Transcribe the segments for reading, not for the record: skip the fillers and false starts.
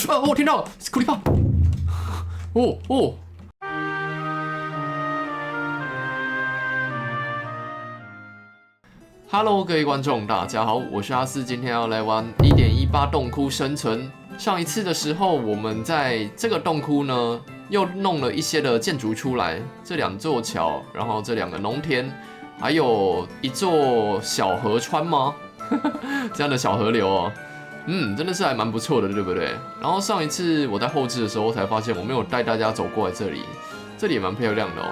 我听到了，苦力怕。哦。Hello， 各位观众，大家好，我是阿四，今天要来玩 1.18 洞窟生存。上一次的时候，我们在这个洞窟呢，又弄了一些的建筑出来，这2座桥，然后这2个农田，还有一座小河川吗？这样的小河流哦，真的是还蛮不错的，对不对？然后上一次我在后置的时候才发现，我没有带大家走过来这里，这里也蛮漂亮的哦，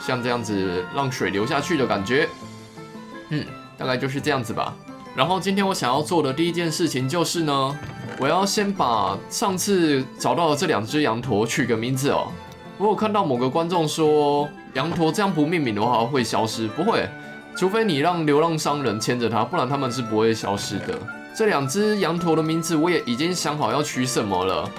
像这样子让水流下去的感觉。大概就是这样子吧。然后今天我想要做的第一件事情就是呢，我要先把上次找到的这2只羊驼取个名字哦。我有看到某个观众说，羊驼这样不命名的话会消失，不会，除非你让流浪商人牵着它，不然它们是不会消失的。这2只羊驼的名字我也已经想好要取什么了。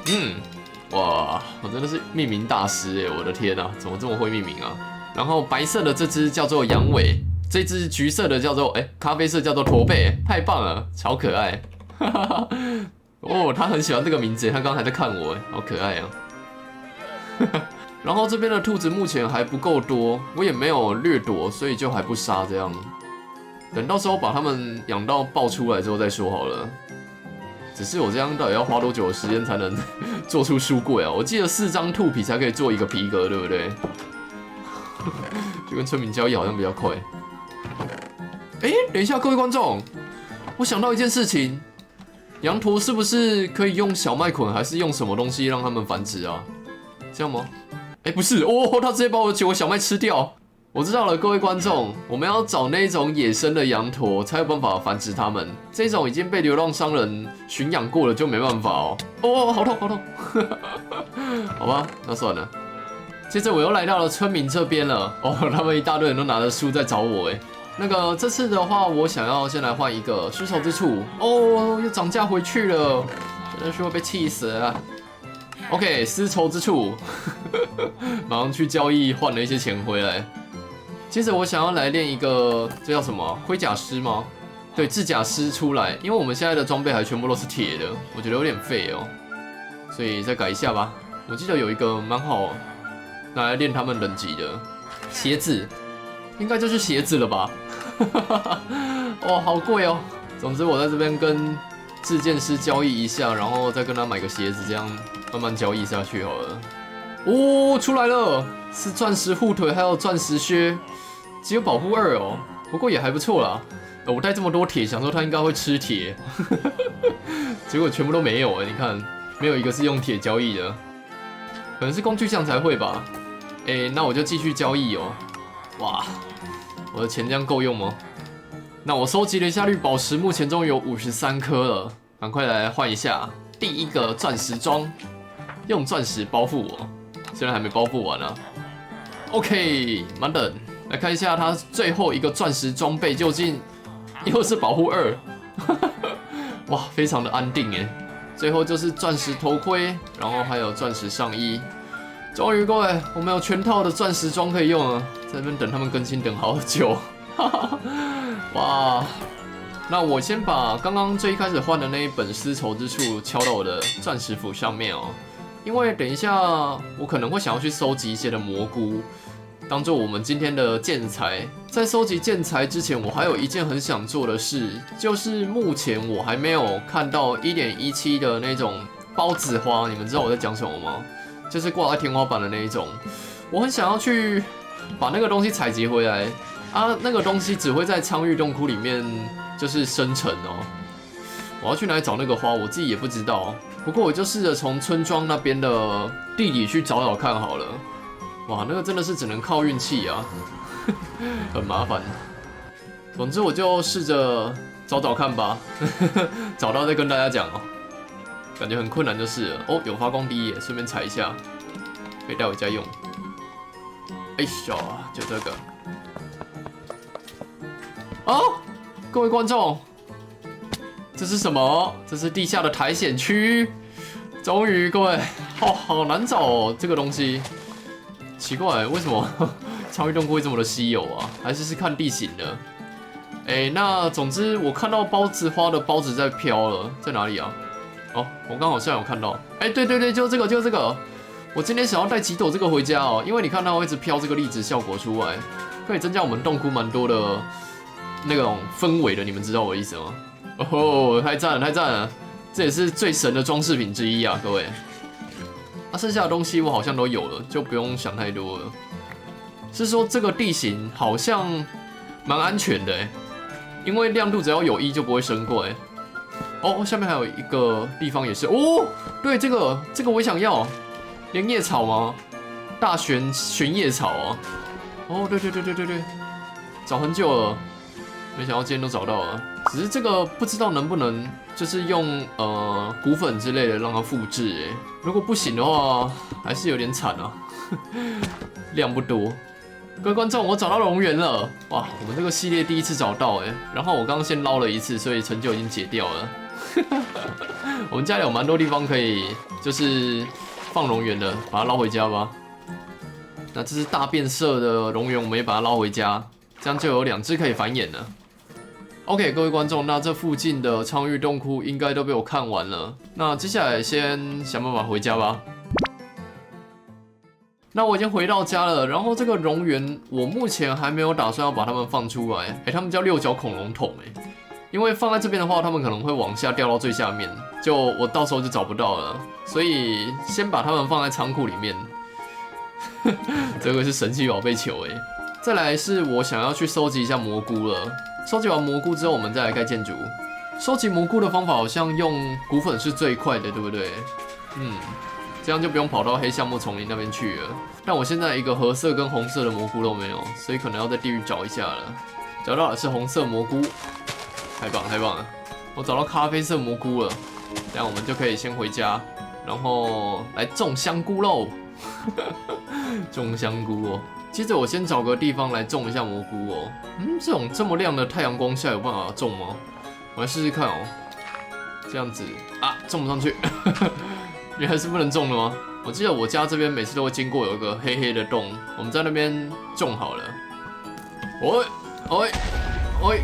哇，我真的是命名大师耶！我的天啊，怎么这么会命名啊？然后白色的这只叫做羊尾。这只橘色的叫做咖啡色叫做驼背，太棒了，超可爱。哦，他很喜欢这个名字，他刚刚还在看我，好可爱啊。然后这边的兔子目前还不够多，我也没有掠夺，所以就还不杀这样。等到时候把它们养到爆出来之后再说好了。只是我这样到底要花多久的时间才能做出书柜啊？我记得4张兔皮才可以做1个皮革，对不对？就跟村民交易好像比较快。等一下，各位观众，我想到一件事情，羊驼是不是可以用小麦捆，还是用什么东西让它们繁殖啊？这样吗？不是哦，它直接把我小麦吃掉。我知道了，各位观众，我们要找那种野生的羊驼，才有办法繁殖它们。这种已经被流浪商人驯养过了，就没办法哦。哦，好痛，好痛。好吧，那算了。接着我又来到了村民这边了。他们一大堆人都拿着书在找我那个这次的话，我想要先来换一个丝绸之处。又涨价回去了，真的是会被气死了。OK， 丝绸之处，马上去交易换了一些钱回来。接着我想要来练一个，这叫什么？盔甲师吗？对，制甲师出来，因为我们现在的装备还全部都是铁的，我觉得有点废哦，所以再改一下吧。我记得有一个蛮好拿来练他们等级的鞋子。应该就是鞋子了吧？好贵哦。总之我在这边跟制剑师交易一下，然后再跟他买个鞋子，这样慢慢交易下去好了。出来了，是钻石护腿，还有钻石靴，只有保护2哦，不过也还不错啦。我带这么多铁，想说他应该会吃铁，结果全部都没有你看，没有一个是用铁交易的，可能是工具箱才会吧。那我就继续交易哦。哇，我的钱这样够用吗？那我收集了一下绿宝石，目前终于有53颗了，赶快来换一下第1个钻石装，用钻石包覆我，虽然还没包覆完啊。OK， 慢等，来看一下它最后一个钻石装备究竟又是保护2，哇，非常的安定最后就是钻石头盔，然后还有钻石上衣。终于各位，我们有全套的钻石装可以用了，在这边等他们更新等好久，哇！那我先把刚刚最一开始换的那一本丝绸之处敲到我的钻石斧上面哦，因为等一下我可能会想要去收集一些的蘑菇，当做我们今天的建材。在收集建材之前，我还有一件很想做的事，就是目前我还没有看到 1.17 的那种孢子花，你们知道我在讲什么吗？就是挂在天花板的那一种，我很想要去把那个东西采集回来啊。那个东西只会在苍玉洞窟里面就是生成哦。我要去哪里找那个花，我自己也不知道。不过我就试着从村庄那边的地里去找找看好了。哇，那个真的是只能靠运气啊，很麻烦。总之我就试着找找看吧，找到再跟大家讲哦。感觉很困难就是了有发光滴耶，顺便踩一下，可以带回家用。就这个。各位观众，这是什么？这是地下的苔藓区。终于，各位，好难找哦，这个东西。奇怪，为什么苍玉洞窟会这么的稀有啊？还是看地形的？那总之我看到孢子花的孢子在飘了，在哪里啊？哦，我刚好像有看到。哎，对对对，就这个，就这个。我今天想要带几朵这个回家哦，因为你看它会一直飘这个粒子效果出来，可以增加我们洞窟蛮多的那种氛围的，你们知道我的意思吗？哦吼，太赞了，太赞了！这也是最神的装饰品之一啊，各位。那剩下的东西我好像都有了，就不用想太多了。是说这个地形好像蛮安全的哎，因为亮度只要有1就不会升过哎。哦，下面还有一个地方也是哦，对，这个我也想要，莲叶草吗？大悬叶草啊。哦，对对对对对对，找很久了，没想到今天都找到了。只是这个不知道能不能就是用骨粉之类的让它复制哎，如果不行的话还是有点惨啊，量不多。各位观众，我找到龙源了！哇，我们这个系列第一次找到哎，然后我刚刚先捞了一次，所以成就已经解掉了。我们家里有蛮多地方可以就是放龙源的，把它捞回家吧。那这是大变色的龙源，我们也把它捞回家，这样就有2只可以繁衍了。OK， 各位观众，那这附近的昌玉洞窟应该都被我看完了，那接下来先想办法回家吧。那我已经回到家了，然后这个蝾螈我目前还没有打算要把它们放出来。他们叫6角恐龙桶因为放在这边的话，它们可能会往下掉到最下面，就我到时候就找不到了，所以先把它们放在仓库里面。这个是神奇宝贝球再来是我想要去收集一下蘑菇了，收集完蘑菇之后，我们再来盖建筑。收集蘑菇的方法好像用骨粉是最快的，对不对？这样就不用跑到黑橡木丛林那边去了。但我现在一个褐色跟红色的蘑菇都没有，所以可能要在地狱找一下了。找到的是红色蘑菇，太棒太棒了！我找到咖啡色蘑菇了，这样我们就可以先回家，然后来种香菇喽。种香菇哦。接着我先找个地方来种一下蘑菇哦。这种这么亮的太阳光下有办法种吗？我来试试看哦。这样子啊，种不上去。原来是不能种的吗？我记得我家这边每次都会经过有一个黑黑的洞，我们在那边种好了。喂喂喂！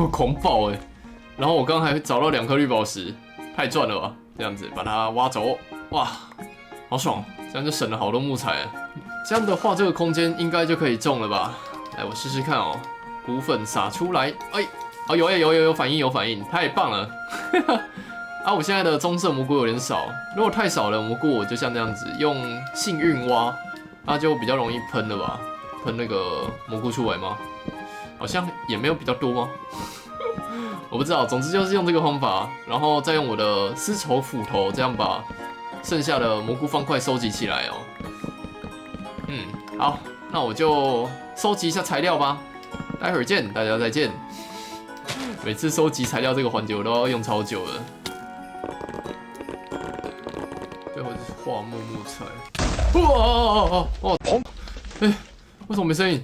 狂暴然后我刚刚还找到2颗绿宝石，太赚了吧！这样子把它挖走，哇，好爽！这样就省了好多木材了。这样的话，这个空间应该就可以种了吧？来，我试试看哦。骨粉撒出来，有反应，有反应，太棒了！啊，我现在的棕色蘑菇有点少，如果太少了蘑菇，我就像这样子用幸运挖，那就比较容易喷了吧？喷那个蘑菇出来吗？好像也没有比较多吗？我不知道，总之就是用这个方法，然后再用我的丝绸斧头，这样把剩下的蘑菇方块收集起来哦。好，那我就收集一下材料吧。待会儿见，大家再见。每次收集材料这个环节我都要用超久了。最后就是画木材。哇！为什么没声音？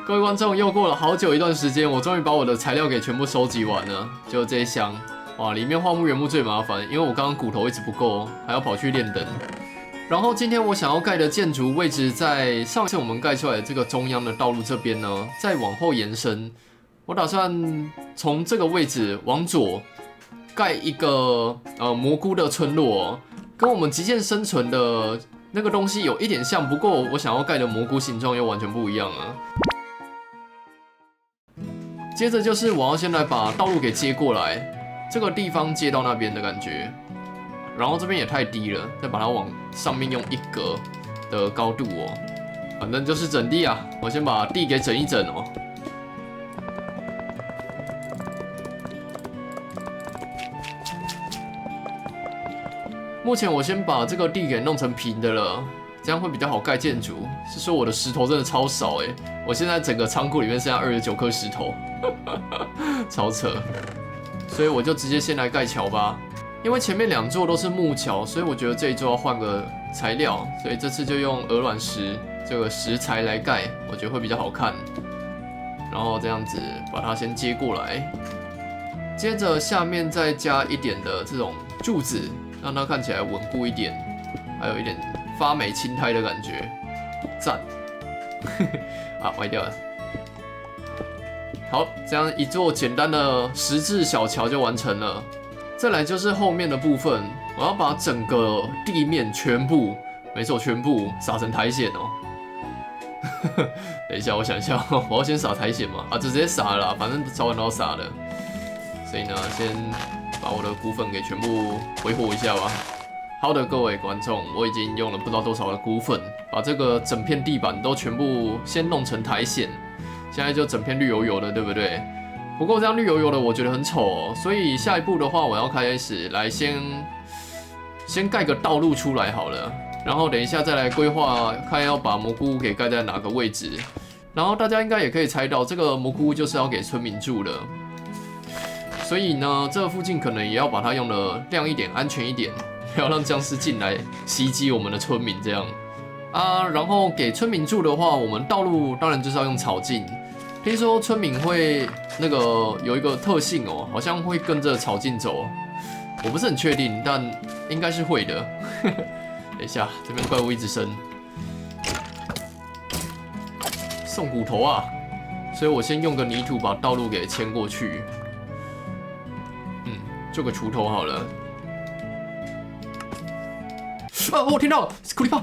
各位观众，又过了好久一段时间，我终于把我的材料给全部收集完了。就这一箱，哇，里面画木原木最麻烦，因为我刚刚骨头一直不够，还要跑去练灯。然后今天我想要盖的建筑位置在上次我们盖出来的这个中央的道路这边呢，再往后延伸。我打算从这个位置往左盖一个蘑菇的村落，跟我们极限生存的那个东西有一点像，不过我想要盖的蘑菇形状又完全不一样了。接着就是我要先来把道路给接过来，这个地方接到那边的感觉。然后这边也太低了，再把它往上面用1格的高度哦，反正就是整地啊。我先把地给整一整哦。目前我先把这个地给弄成平的了，这样会比较好盖建筑。是说我的石头真的超少我现在整个仓库里面剩下29颗石头，超扯。所以我就直接先来盖桥吧。因为前面2座都是木桥，所以我觉得这一座要换个材料，所以这次就用鹅卵石这个石材来盖，我觉得会比较好看。然后这样子把它先接过来，接着下面再加一点的这种柱子，让它看起来稳固一点，还有一点发霉青苔的感觉，赞。啊，歪掉了。好，这样一座简单的石质小桥就完成了。再来就是后面的部分，我要把整个地面全部，没错，全部撒成苔藓哦。等一下，我想一下，我要先撒苔藓嘛？啊，就直接撒了啦，反正早晚都要撒的。所以呢，先把我的骨粉给全部挥霍一下吧。好的，各位观众，我已经用了不知道多少的骨粉，把这个整片地板都全部先弄成苔藓，现在就整片绿油油的，对不对？不过这样绿油油的，我觉得很丑哦，所以下一步的话，我要开始来先盖个道路出来好了，然后等一下再来规划，看要把蘑菇屋给盖在哪个位置。然后大家应该也可以猜到，这个蘑菇屋就是要给村民住的，所以呢，这附近可能也要把它用的亮一点、安全一点。不要让僵尸进来袭击我们的村民，这样啊。然后给村民住的话，我们道路当然就是要用草径。听说村民会那个有一个特性哦，好像会跟着草径走，我不是很确定，但应该是会的。等一下，这边怪物一直生，送骨头啊！所以我先用个泥土把道路给牵过去。做个锄头好了。啊！我听到苦力怕！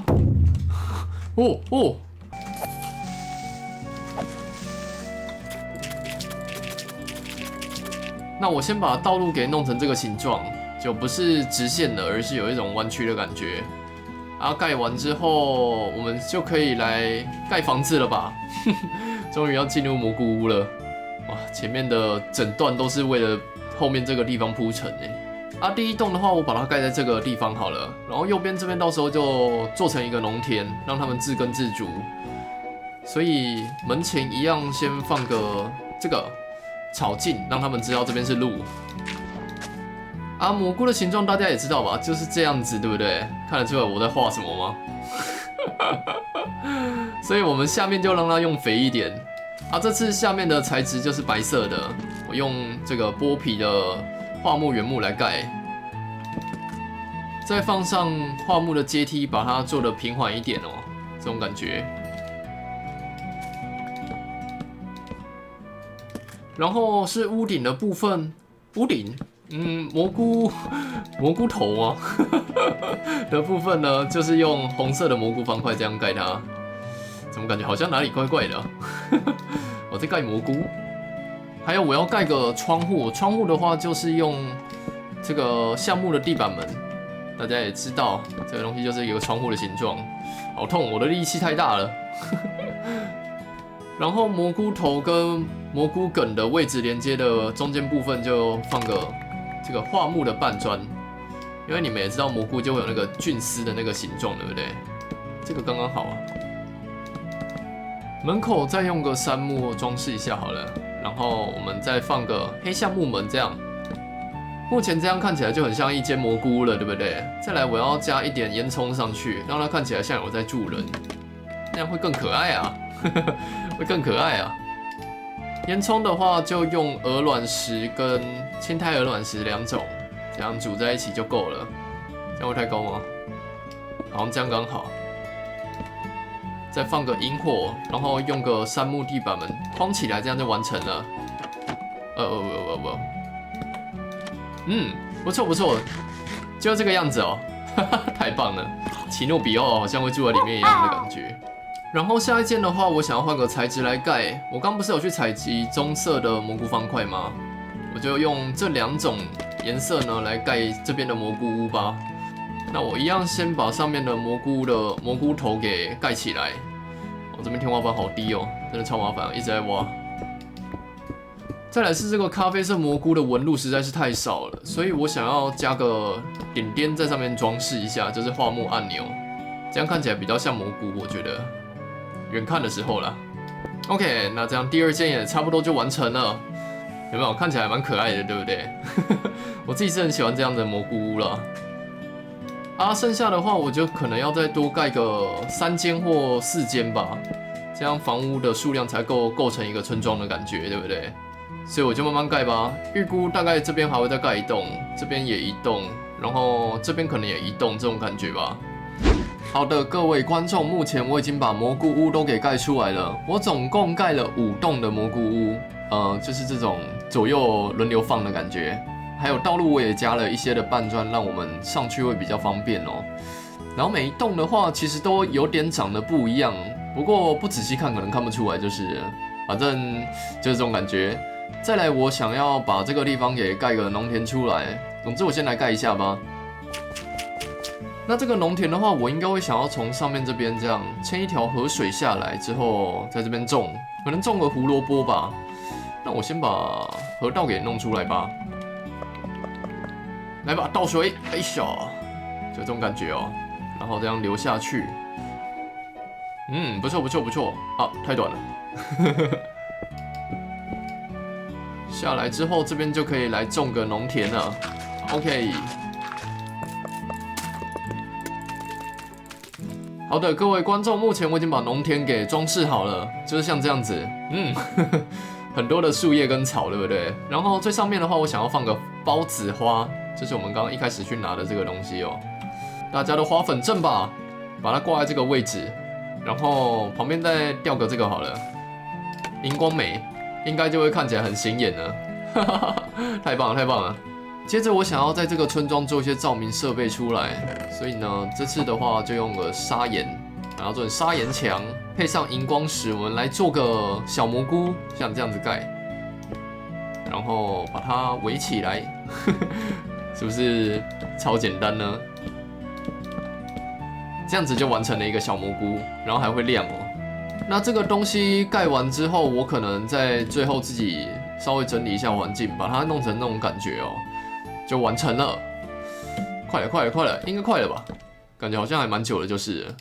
哦！那我先把道路给弄成这个形状，就不是直线的，而是有一种弯曲的感觉。啊，盖完之后，我们就可以来盖房子了吧？终于要进入蘑菇屋了！哇，前面的整段都是为了后面这个地方铺陈呢。啊，第一栋的话，我把它盖在这个地方好了，然后右边这边到时候就做成一个农田，让他们自耕自足。所以门前一样先放个这个草径，让他们知道这边是路。啊，蘑菇的形状大家也知道吧，就是这样子，对不对？看得出来我在画什么吗？所以我们下面就让它用肥一点。啊，这次下面的材质就是白色的，我用这个剥皮的桦木原木来盖，再放上桦木的阶梯，把它做得平缓一点哦，这种感觉。然后是屋顶的部分，屋顶，蘑菇头吗？的部分呢，就是用红色的蘑菇方块这样盖它。怎么感觉好像哪里怪怪的？我在盖蘑菇。还有我要盖个窗户，窗户的话就是用这个橡木的地板门。大家也知道，这个东西就是一个窗户的形状。好痛，我的力气太大了。然后蘑菇头跟蘑菇梗的位置连接的中间部分就放个这个桦木的半砖，因为你们也知道蘑菇就会有那个菌丝的那个形状，对不对？这个刚刚好啊。门口再用个杉木装饰一下好了，然后我们再放个黑橡木门，这样。目前这样看起来就很像一间蘑菇屋了，对不对？再来我要加一点烟囱上去，让它看起来像有在住人，那样会更可爱啊。会更可爱啊！烟囱的话就用鹅卵石跟青苔鹅卵石2种，这样组在一起就够了。这样会太高吗？好像这样刚好。再放个萤火，然后用个杉木地板门框起来，这样就完成了。不错不错，就这个样子哦，太棒了！奇诺比奥好像会住在里面一样的感觉。然后下一件的话，我想要换个材质来盖。我刚不是有去采集棕色的蘑菇方块吗？我就用这2种颜色呢来盖这边的蘑菇屋吧。那我一样先把上面的蘑菇的蘑菇头给盖起来。我这边天花板好低哦，真的超麻烦，一直在挖。再来是这个咖啡色蘑菇的纹路实在是太少了，所以我想要加个点点在上面装饰一下，就是桦木按钮，这样看起来比较像蘑菇，我觉得。远看的时候啦 ，OK， 那这样第2件也差不多就完成了，有没有？看起来蛮可爱的，对不对？我自己是很喜欢这样的蘑菇屋了。啊，剩下的话我就可能要再多盖个3间或4间吧，这样房屋的数量才够构成一个村庄的感觉，对不对？所以我就慢慢盖吧。预估大概这边还会再盖1栋，这边也1栋，然后这边可能也1栋，这种感觉吧。好的，各位观众，目前我已经把蘑菇屋都给盖出来了。我总共盖了5栋的蘑菇屋，就是这种左右轮流放的感觉。还有道路我也加了一些的半砖，让我们上去会比较方便哦。然后每一栋的话，其实都有点长得不一样，不过不仔细看可能看不出来，就是了反正就是这种感觉。再来，我想要把这个地方给盖个农田出来。总之，我先来盖一下吧。那这个农田的话，我应该会想要从上面这边这样牵一条河水下来，之后在这边种，可能种个胡萝卜吧。那我先把河道给弄出来吧。来吧，倒水，哎呀，就这种感觉哦。然后这样流下去，不错不错不错啊，太短了。下来之后，这边就可以来种个农田了。OK。好的，各位观众，目前我已经把农田给装饰好了，就是像这样子，很多的树叶跟草，对不对？然后最上面的话，我想要放个孢子花，就是我们刚刚一开始去拿的这个东西哦。大家都花粉症吧，把它挂在这个位置，然后旁边再吊个这个好了，荧光美，应该就会看起来很显眼了。太棒了，太棒了！接着我想要在这个村庄做一些照明设备出来，所以呢，这次的话就用个砂岩，然后做成砂岩墙，配上荧光石，我们来做个小蘑菇，像这样子盖，然后把它围起来，是不是超简单呢？这样子就完成了一个小蘑菇，然后还会亮哦。那这个东西盖完之后，我可能在最后自己稍微整理一下环境，把它弄成那种感觉哦，就完成了。快了，快了，快了，应该快了吧？感觉好像还蛮久的，就是了。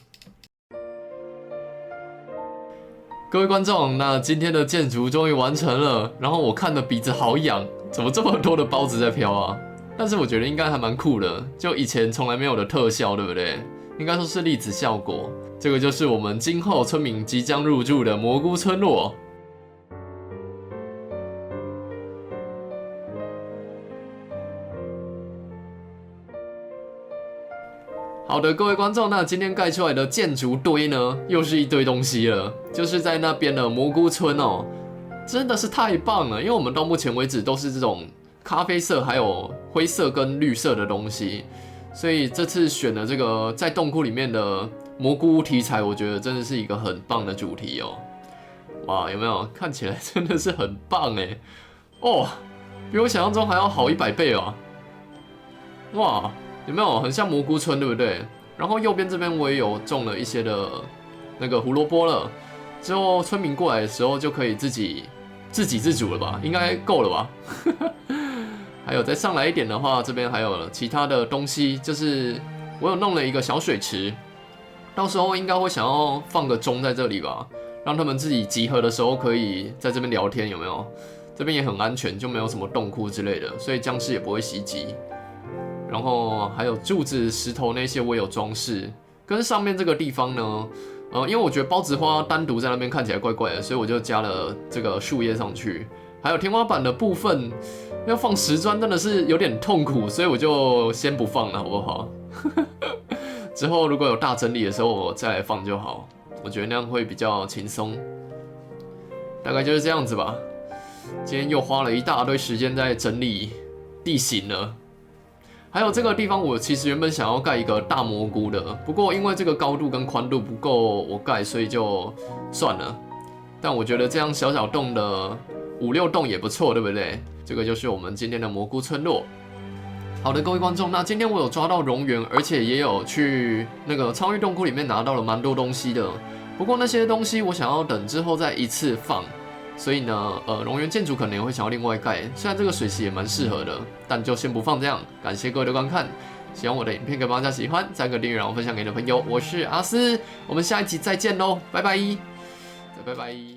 各位观众，那今天的建筑终于完成了，然后我看的鼻子好痒，怎么这么多的孢子在飘啊？但是我觉得应该还蛮酷的，就以前从来没有的特效，对不对？应该说是粒子效果。这个就是我们今后村民即将入住的蘑菇村落。好的，各位观众，那今天盖出来的建筑堆呢，又是一堆东西了，就是在那边的蘑菇村哦，真的是太棒了，因为我们到目前为止都是这种咖啡色、还有灰色跟绿色的东西，所以这次选的这个在洞窟里面的蘑菇题材，我觉得真的是一个很棒的主题哦。哇，有没有看起来真的是很棒哎？哦，比我想象中还要好100倍哦。哇！有没有很像蘑菇村，对不对？然后右边这边我也有种了一些的那个胡萝卜了，之后村民过来的时候就可以自给自足了吧？应该够了吧？还有再上来一点的话，这边还有其他的东西，就是我有弄了一个小水池，到时候应该会想要放个钟在这里吧，让他们自己集合的时候可以在这边聊天，有没有？这边也很安全，就没有什么洞窟之类的，所以僵尸也不会袭击。然后还有柱子、石头那些我也有装饰，跟上面这个地方呢，因为我觉得孢子花单独在那边看起来怪怪的，所以我就加了这个树叶上去。还有天花板的部分要放石砖真的是有点痛苦，所以我就先不放了，好不好？之后如果有大整理的时候，我再来放就好。我觉得那样会比较轻松。大概就是这样子吧。今天又花了一大堆时间在整理地形了。还有这个地方，我其实原本想要盖一个大蘑菇的，不过因为这个高度跟宽度不够我盖，所以就算了。但我觉得这样小小洞的5、6栋也不错，对不对？这个就是我们今天的蘑菇村落。好的，各位观众，那今天我有抓到蝾螈，而且也有去那个超越洞窟里面拿到了蛮多东西的。不过那些东西我想要等之后再一次放。所以呢，蝾螈建筑可能也会想要另外盖，虽然这个水池也蛮适合的，但就先不放这样。感谢各位的观看，喜欢我的影片可以帮大家喜欢，赞个订阅，然后分享给你的朋友。我是阿斯，我们下一集再见喽，拜拜，再拜拜。